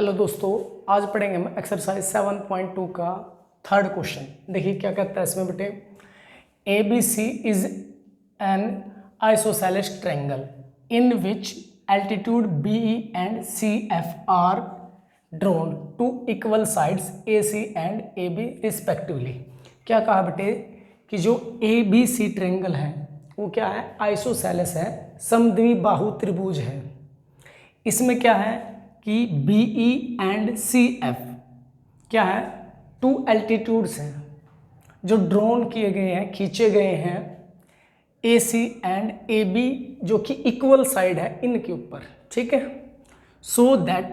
Hello दोस्तों, आज पढ़ेंगे हम एक्सरसाइज 7.2 का थर्ड क्वेश्चन। देखिए क्या कहता है इसमें बेटे। A B C is an isosceles triangle in which altitude B E and C F are drawn to equal sides A C and A B respectively. क्या कहा बेटे कि जो ए बी सी ट्रायंगल है वो क्या है, आइसोसेलेस है, समद्विबाहु त्रिभुज है। इसमें क्या है कि B E and C F क्या है, टू एल्टीट्यूड्स हैं जो ड्रोन किए गए हैं, खींचे गए हैं ए सी एंड ए बी जो कि इक्वल साइड है इनके ऊपर, ठीक है। So that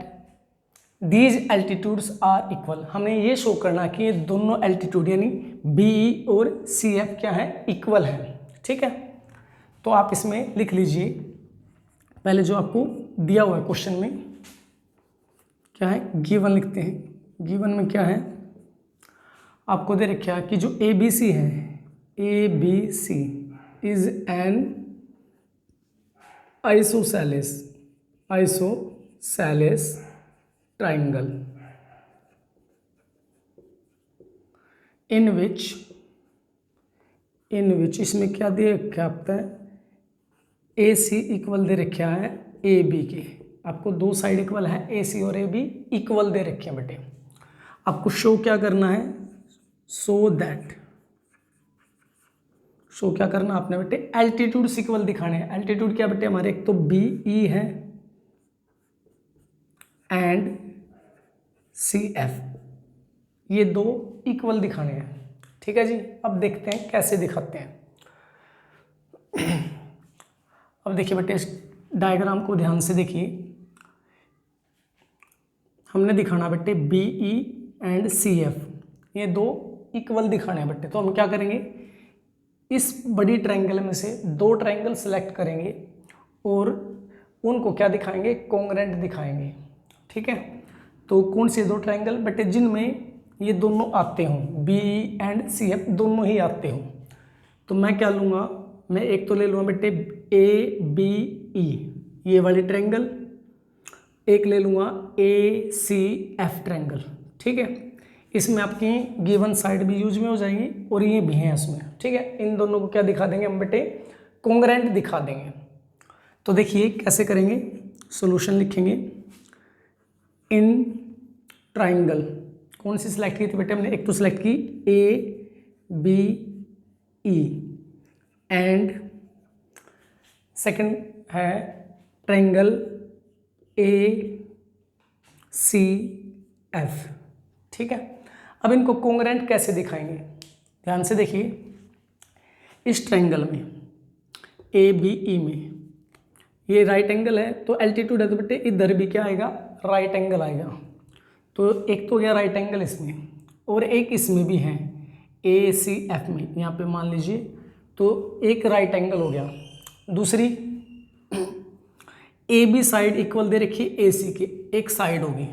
these altitudes are equal. हमें ये शो करना कि ये दोनों एल्टीट्यूड यानी बी ई और सी एफ क्या है, इक्वल है, ठीक है। तो आप इसमें लिख लीजिए, पहले जो आपको दिया हुआ है क्वेश्चन में क्या है, गिवन लिखते हैं। गिवन में क्या है, आपको दे रखा है कि जो ए बी सी है, A B C is an isosceles triangle in which इसमें क्या दे रखा है, आपका ए सी इक्वल दे रखा है ए बी के। आपको दो साइड इक्वल है, ए सी और ए बी इक्वल दे रखे हैं बेटे। आपको शो क्या करना है, शो क्या करना आपने बेटे, एल्टीट्यूड इक्वल दिखाने हैं। एल्टीट्यूड क्या बेटे हमारे, एक तो बी ई है एंड सी एफ, ये दो इक्वल दिखाने हैं, ठीक है जी। अब देखते हैं कैसे दिखाते हैं। अब देखिए बेटे इस डायग्राम को ध्यान से देखिए। हमने दिखाना बेटे B E and C F, ये दो इक्वल दिखाने हैं बेटे। तो हम क्या करेंगे, इस बड़ी ट्रायंगल में से दो ट्रायंगल सेलेक्ट करेंगे और उनको क्या दिखाएंगे, कॉन्ग्रुएंट दिखाएंगे, ठीक है। तो कौन से दो ट्रायंगल बेटे, जिनमें ये दोनों आते हों, B E and C F दोनों ही आते हों। तो मैं क्या लूँगा, मैं एक तो ले लूँगा बेटे ए बी ई ये वाली ट्रायंगल, एक ले लूँगा ए सी एफ ट्रायंगल, ठीक है। इसमें आपकी गिवन साइड भी यूज में हो जाएगी और ये भी हैं इसमें, ठीक है। इन दोनों को क्या दिखा देंगे हम बेटे, कॉन्ग्रुएंट दिखा देंगे। तो देखिए कैसे करेंगे, सॉल्यूशन लिखेंगे। इन ट्रायंगल कौन सी सिलेक्ट की थी बेटे हमने, एक तो सिलेक्ट की A B E and second है ट्रायंगल ए सी एफ, ठीक है। अब इनको कॉन्ग्रुएंट कैसे दिखाएंगे, ध्यान से देखिए। इस ट्रायंगल में ए बी ई में ये राइट एंगल है, तो एल्टीट्यूड है तो बेटे इधर भी क्या आएगा, राइट एंगल आएगा। तो एक तो गया राइट एंगल इसमें और एक इसमें भी है ए सी एफ में, यहाँ पे मान लीजिए। तो एक राइट एंगल हो गया। दूसरी ए बी साइड इक्वल दे रखी ए सी की, एक साइड होगी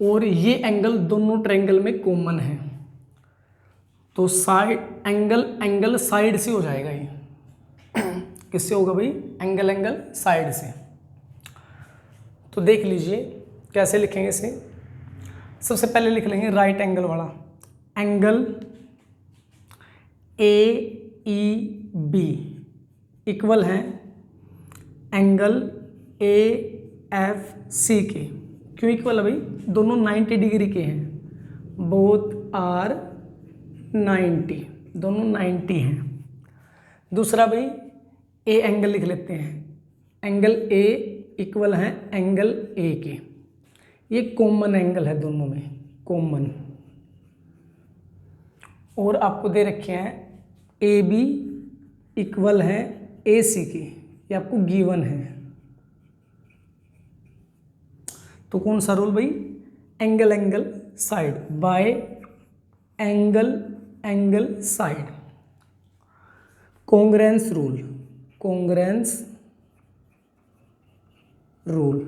और ये एंगल दोनों ट्रायंगल में कॉमन है। तो साइड एंगल साइड से हो जाएगा ये। किससे होगा भाई, एंगल साइड से। तो देख लीजिए कैसे लिखेंगे इसे। सबसे पहले लिख लेंगे राइट एंगल वाला, angle A E B equal है एंगल ए एफ सी के। क्यों इक्वल है भाई, दोनों 90 डिग्री के हैं, बोथ आर 90, दोनों 90 हैं। दूसरा भाई ए एंगल लिख लेते हैं, एंगल ए इक्वल है एंगल ए के। ये कॉमन एंगल है दोनों में, कॉमन। और आपको दे रखे हैं ए बी इक्वल है ए सी के, ये आपको गिवन है। तो कौन सा रूल भाई, angle side by angle side, congruence rule.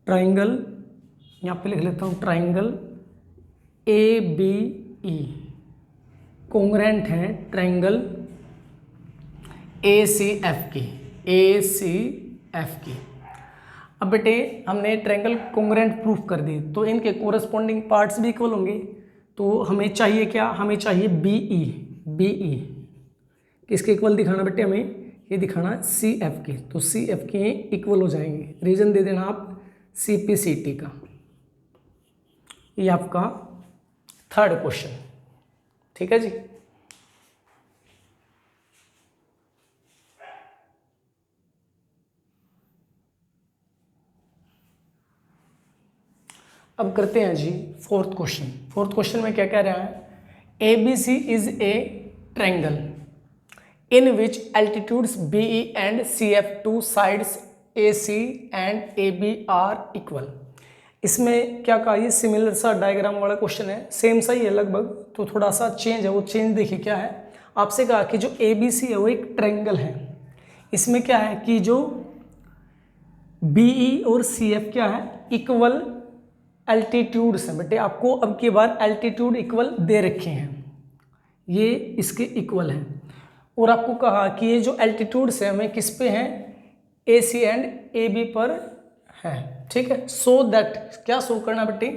Triangle यहाँ पे लिख लेता हूँ, triangle A B E congruent है ट्रायंगल ए सी एफ की। अब बेटे हमने ट्रायंगल कॉन्ग्रुएंट प्रूफ कर दी, तो इनके कोरस्पॉन्डिंग पार्ट्स भी इक्वल होंगे। तो हमें चाहिए क्या, हमें चाहिए बीई किसके इक्वल दिखाना बेटे, हमें ये दिखाना सी एफ के, तो सी एफ के इक्वल हो जाएंगे। रीजन दे देना आप सी पी सी टी का। ये आपका थर्ड क्वेश्चन, ठीक है जी। अब करते हैं जी फोर्थ क्वेश्चन। फोर्थ क्वेश्चन में क्या कह रहा है, A B C is a triangle in which altitudes B E and C F to sides A C and A B are equal. इसमें क्या कहा, ये सिमिलर सा डायग्राम वाला क्वेश्चन है, सेम सा ही है लगभग, तो थोड़ा सा चेंज है। वो चेंज देखिए क्या है, आपसे कहा कि जो ए बी सी है वो एक ट्रायंगल है। इसमें क्या है कि जो बी ई और सी एफ क्या है, इक्वल एल्टीट्यूड्स हैं। बेटे आपको अब की बार एल्टीट्यूड इक्वल दे रखे हैं, ये इसके इक्वल हैं। और आपको कहा कि ये जो एल्टीट्यूड्स हैं हमें किस पे हैं, ए सी एंड ए बी पर है, ठीक है। सो दैट क्या शो करना बेटे,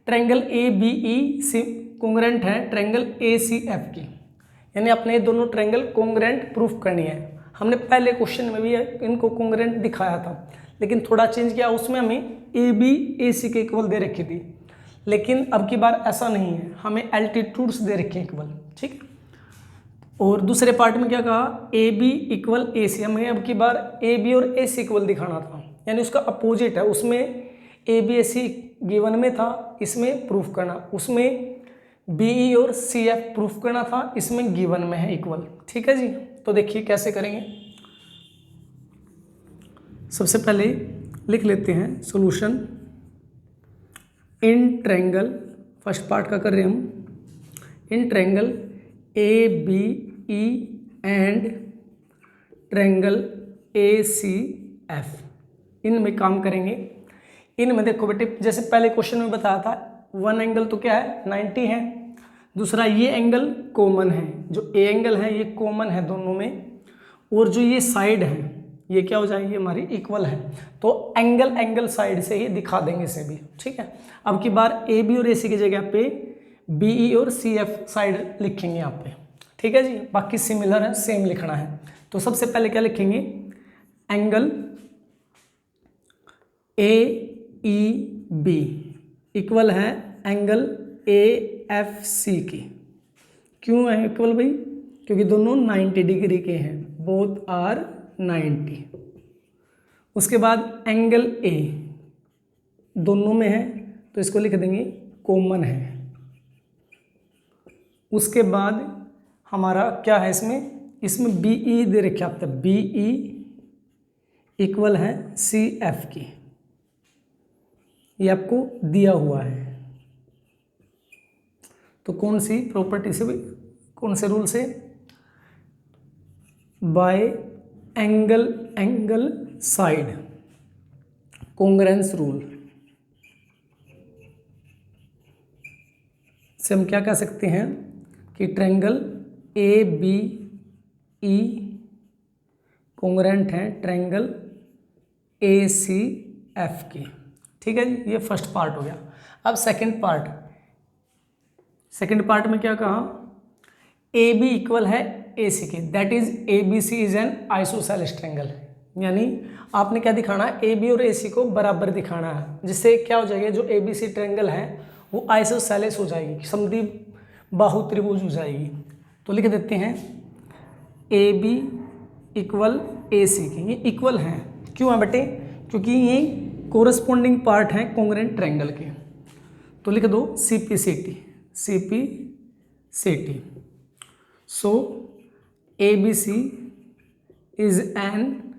triangle A B E C congruent है ट्रायंगल ए सी एफ की, यानी अपने दोनों ट्रायंगल कॉन्ग्रुएंट प्रूफ करनी है। हमने पहले क्वेश्चन में भी इनको कॉन्ग्रुएंट दिखाया था, लेकिन थोड़ा चेंज किया, उसमें हमें ए बी ए सी के इक्वल दे रखी थी, लेकिन अब की बार ऐसा नहीं है, हमें एल्टीट्यूड्स दे रखे हैं इक्वल, ठीक है। और दूसरे पार्ट में क्या कहा, ए बी इक्वल ए सी, हमें अब की बार ए बी और ए सी इक्वल दिखाना था, यानी उसका अपोजिट है। उसमें A B A C given में था, इसमें प्रूफ करना, उसमें बी ई और सी एफ प्रूफ करना था, इसमें गिवन में है इक्वल, ठीक है जी। तो देखिए कैसे करेंगे। सबसे पहले लिख लेते हैं solution in triangle, first part का कर रहे हैं हम, in triangle A B E and triangle A C F, इनमें काम करेंगे। इनमें देखो बेटे, जैसे पहले क्वेश्चन में बताया था, वन एंगल तो क्या है 90 है, दूसरा ये एंगल कॉमन है, जो ए एंगल है ये कॉमन है दोनों में, और जो ये साइड है ये क्या हो जाएगी हमारी इक्वल है, तो एंगल साइड से ही दिखा देंगे इसे भी, ठीक है। अब की बार ए बी और ए सी की जगह पे बी ई और सी एफ साइड लिखेंगे यहाँ पे, ठीक है जी। बाकी सिमिलर है, सेम लिखना है। तो सबसे पहले क्या लिखेंगे, angle A E B equal है एंगल ए एफ सी की। क्यों है इक्वल भाई, क्योंकि दोनों 90 डिग्री के हैं, बोथ आर 90। उसके बाद एंगल ए दोनों में है, तो इसको लिख देंगे कॉमन है। उसके बाद हमारा क्या है, इसमें बी ई दे रखे आपने, बी ई इक्वल है सी एफ की, ये आपको दिया हुआ है। तो कौन सी प्रॉपर्टी से, कौन से रूल से, by angle side congruence rule से हम क्या कह सकते हैं कि triangle A B E congruent है ट्रायंगल ए सी एफ की, ठीक है जी। ये फर्स्ट पार्ट हो गया। अब सेकंड पार्ट में क्या कहा, ए बी इक्वल है ए सी के, that is A B C is an isosceles triangle, यानी आपने क्या दिखाना है, ए बी और ए सी को बराबर दिखाना है, जिससे क्या हो जाएगा, जो ए बी सी ट्रायंगल है वो आइसोसेलेस हो जाएगी, समद्विबाहु बाहु त्रिभुज हो जाएगी। तो लिख देते हैं A B equal A C के, ये इक्वल हैं, क्यों है बेटे, क्योंकि ये कोरस्पॉन्डिंग पार्ट हैं कॉन्ग्रुएंट ट्रायंगल के। तो लिख दो C P C T, C P C T. So A B C is an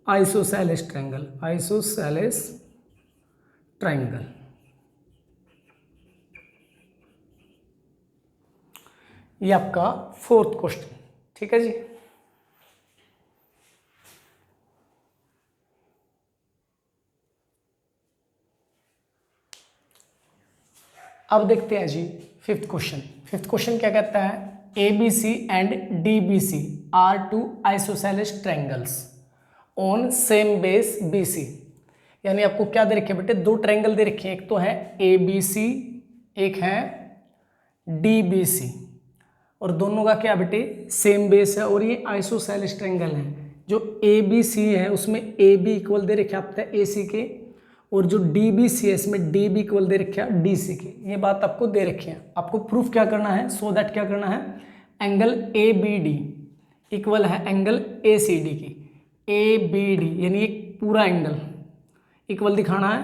isosceles triangle, isosceles triangle. ये आपका फोर्थ क्वेश्चन, ठीक है जी। अब देखते हैं जी फिफ्थ क्वेश्चन क्या कहता है, A B C and D B C are two isosceles triangles on same base B C यानी आपको क्या दे रखे हैं बेटे, दो ट्रायंगल दे रखे हैं, एक तो है ABC, एक है DBC, और दोनों का क्या बेटे सेम बेस है, और ये आइसोसेलेस ट्रायंगल है। जो ABC है उसमें AB इक्वल दे रखे आपका AC के, और जो DBC है इसमें DB इक्वल दे रखे DC के। ये बात आपको दे रखी है। आपको प्रूफ क्या करना है, सो दैट क्या करना है, एंगल ABD इक्वल है एंगल ACD की। ABD यानी एक पूरा एंगल इक्वल दिखाना है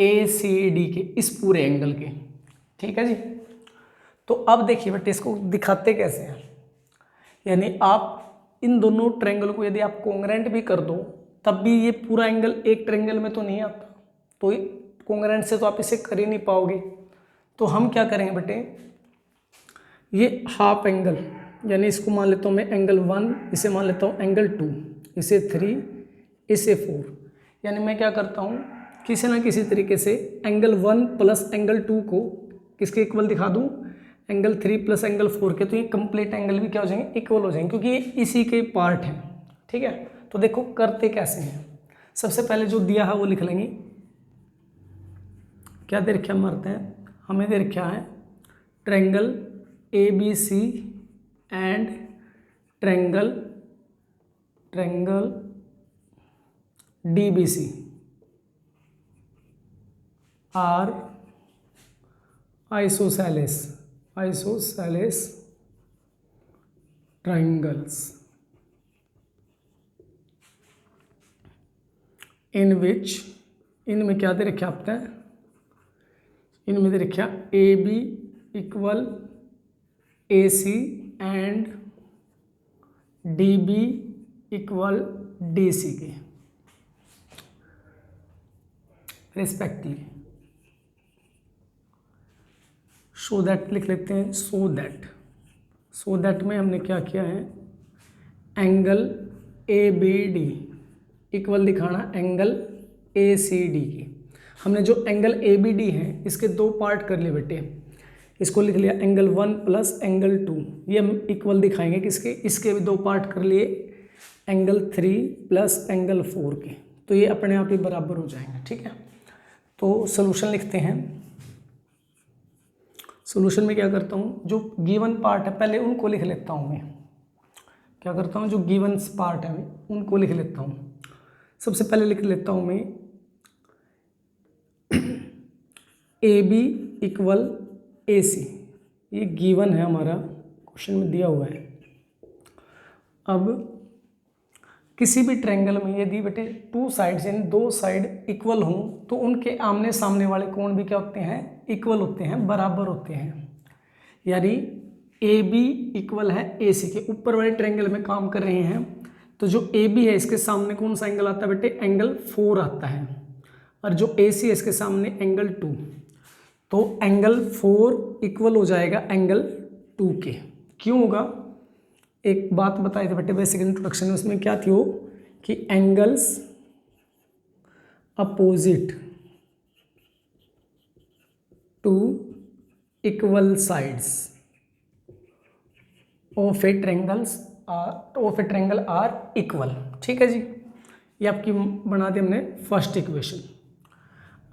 ACD के, इस पूरे एंगल के। ठीक है जी। तो अब देखिए बेटे इसको दिखाते कैसे हैं, यानी आप इन दोनों ट्रायंगल को यदि आप कॉन्ग्रेंट भी कर दो तब भी ये पूरा एंगल एक ट्रायंगल में तो नहीं आता, तो कॉन्ग्रेंट से तो आप इसे कर ही नहीं पाओगे। तो हम क्या करेंगे बेटे, ये हाफ एंगल, यानी इसको मान लेता हूँ मैं एंगल 1, इसे मान लेता हूँ एंगल 2, इसे 3, इसे 4, यानी मैं क्या करता हूँ किसी ना किसी तरीके से एंगल 1 प्लस एंगल 2 को किसके इक्वल दिखा दूँ, एंगल 3 प्लस एंगल 4 के, तो ये कंप्लीट एंगल भी क्या हो जाएंगे, इक्वल हो जाएंगे, क्योंकि ये इसी के पार्ट हैं। ठीक है, तो देखो करते कैसे हैं। सबसे पहले जो दिया है वो लिख लेंगे। क्या दे रखा मारते हैं, हमें दे रखा है triangle ABC and triangle DBC are isosceles triangles in which, इनमें क्या दे रखा आपने, इनमें दे रखा AB equal AC and DB equal DC के रिस्पेक्टिवली। सो दैट लिख लेते हैं, सो दैट में हमने क्या किया है, एंगल ABD इक्वल दिखाना एंगल ACD की। हमने जो एंगल ABD है इसके दो पार्ट कर लिए बेटे, इसको लिख लिया एंगल 1 प्लस एंगल 2, ये हम इक्वल दिखाएंगे किसके, इसके भी दो पार्ट कर लिए एंगल 3 प्लस एंगल 4 के, तो ये अपने आप ही बराबर हो जाएंगे। ठीक है, तो सोल्यूशन लिखते हैं। सोल्यूशन में क्या करता हूँ, जो गिवन पार्ट है पहले उनको लिख लेता हूँ मैं। क्या करता हूँ, जो गिवन पार्ट है उनको लिख लेता हूँ। सबसे पहले लिख लेता हूँ मैं AB इक्वल AC, ये गिवन है हमारा, क्वेश्चन में दिया हुआ है। अब किसी भी ट्रायंगल में यदि बेटे टू साइड्स यानी दो साइड इक्वल हों तो उनके आमने सामने वाले कोण भी क्या होते हैं, इक्वल होते हैं, बराबर होते हैं। यानी AB इक्वल है AC के, ऊपर वाले ट्रायंगल में काम कर रहे हैं तो जो AB है इसके सामने कौन सा एंगल आता है बेटे, एंगल 4 आता है, और जो AC है इसके सामने एंगल 2, तो एंगल 4 इक्वल हो जाएगा एंगल 2 के। क्यों होगा, एक बात बताई थी बेटे बेसिक इंट्रोडक्शन में, उसमें क्या थी वो कि angles opposite to equal sides of a triangle are equal. ठीक है जी, ये आपकी बना दी हमने फर्स्ट इक्वेशन।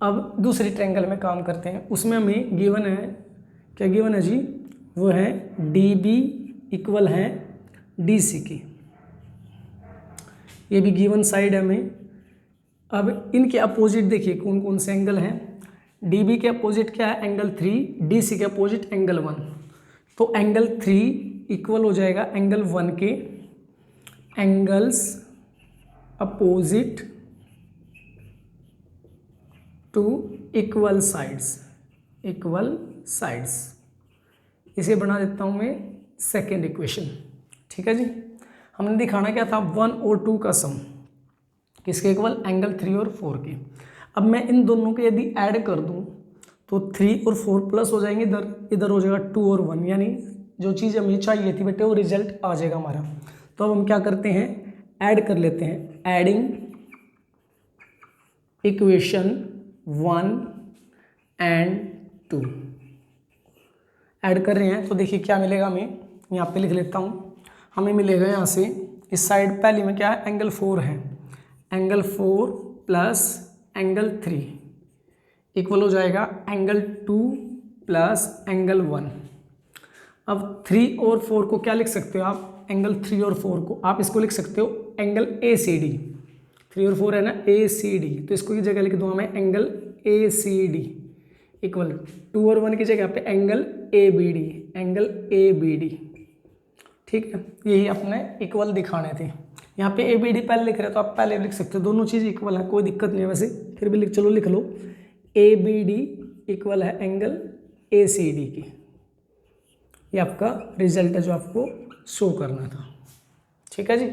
अब दूसरी ट्रायंगल में काम करते हैं, उसमें हमें गिवन है, क्या गिवन है जी, वो है DB इक्वल है DC की, ये भी गिवन साइड है हमें। अब इनके अपोजिट देखिए कौन कौन से एंगल हैं, DB के अपोजिट क्या है, एंगल 3, DC के अपोजिट एंगल 1, तो एंगल 3 इक्वल हो जाएगा एंगल 1 के, angles opposite to equal sides, इसे बना देता हूँ मैं सेकेंड इक्वेशन। ठीक है जी, हमने दिखाना क्या था, 1 और 2 का सम किसके इक्वल, एंगल 3 और 4 के। अब मैं इन दोनों के यदि ऐड कर दूं तो 3 और 4 प्लस हो जाएंगे, इधर हो जाएगा 2 और 1, यानी जो चीज़ हमें चाहिए थी बेटे वो रिजल्ट आ जाएगा हमारा। तो अब हम क्या करते हैं, ऐड कर लेते हैं, एडिंग इक्वेशन 1 एंड 2 ऐड कर रहे हैं, तो देखिए क्या मिलेगा हमें, यहाँ पे लिख लेता हूँ। हमें मिलेगा यहाँ से इस साइड पहली में क्या है, एंगल 4 है, एंगल 4 प्लस एंगल 3 इक्वल हो जाएगा एंगल 2 प्लस एंगल 1। अब 3 और 4 को क्या लिख सकते हो आप, एंगल 3 और 4 को आप इसको लिख सकते हो एंगल ए सी डी। 3 और 4 है ना ए सी डी, तो इसको की जगह लिख दूंगा मैं angle A C D equal 2 और 1 की जगह पे angle A B D, angle A B D. ठीक है, यही अपने इक्वल दिखाने थे। यहाँ पे ए बी डी पहले लिख रहे हैं तो आप पहले लिख सकते हो, दोनों चीज़ इक्वल है, कोई दिक्कत नहीं है वैसे, फिर भी चलो लिख लो। ए बी डी इक्वल है एंगल ए सी डी की। ये आपका रिजल्ट है जो आपको शो करना था। ठीक है जी।